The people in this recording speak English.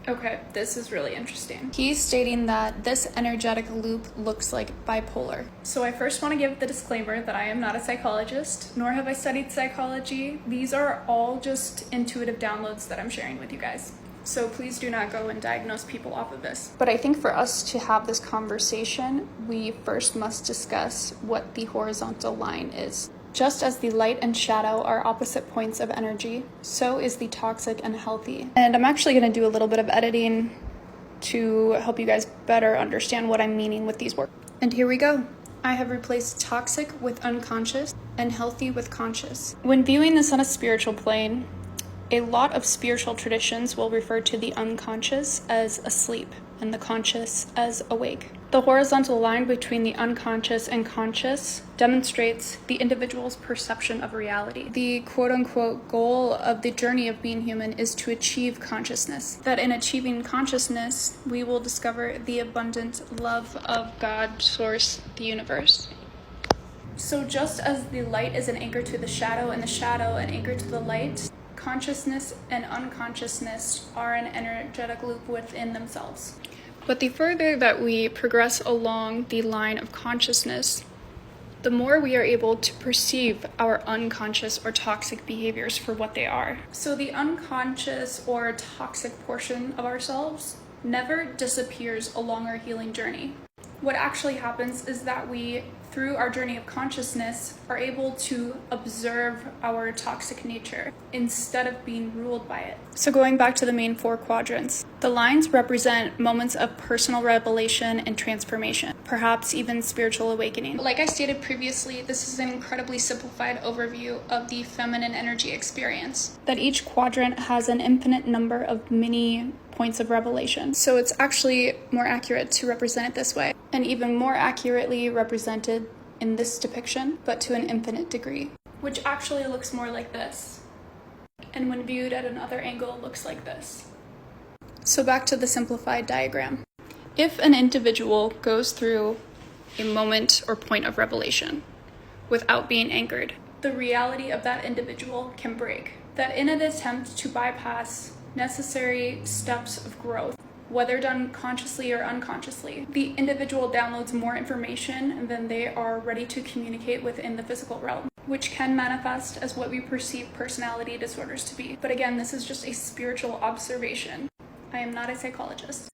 Okay, this is really interesting. He's stating that this energetic loop looks like bipolar. So I first want to give the disclaimer that I am not a psychologist, nor have I studied psychology. These are all just intuitive downloads that I'm sharing with you guys. So please do not go and diagnose people off of this. But I think for us to have this conversation, we first must discuss what the horizontal line is. Just as the light and shadow are opposite points of energy, so is the toxic and healthy. And I'm actually going to do a little bit of editing to help you guys better understand what I'm meaning with these words. And here we go. I have replaced toxic with unconscious and healthy with conscious. When viewing this on a spiritual plane, a lot of spiritual traditions will refer to the unconscious as asleep and the conscious as awake. The horizontal line between the unconscious and conscious demonstrates the individual's perception of reality. The quote-unquote goal of the journey of being human is to achieve consciousness. That in achieving consciousness, we will discover the abundant love of God, Source, the universe. So just as the light is an anchor to the shadow and the shadow an anchor to the light, consciousness and unconsciousness are an energetic loop within themselves. But the further that we progress along the line of consciousness, the more we are able to perceive our unconscious or toxic behaviors for what they are. So the unconscious or toxic portion of ourselves never disappears along our healing journey. What actually happens is that we, through our journey of consciousness, are able to observe our toxic nature instead of being ruled by it. So going back to the main 4 quadrants, the lines represent moments of personal revelation and transformation, perhaps even spiritual awakening. Like I stated previously, this is an incredibly simplified overview of the feminine energy experience, that each quadrant has an infinite number of mini points of revelation. So it's actually more accurate to represent it this way, and even more accurately represented in this depiction, but to an infinite degree, which actually looks more like this. And when viewed at another angle, looks like this. So back to the simplified diagram. If an individual goes through a moment or point of revelation without being anchored, the reality of that individual can break. That in an attempt to bypass necessary steps of growth, whether done consciously or unconsciously, the individual downloads more information than they are ready to communicate within the physical realm, which can manifest as what we perceive personality disorders to be. But again, this is just a spiritual observation. I am not a psychologist.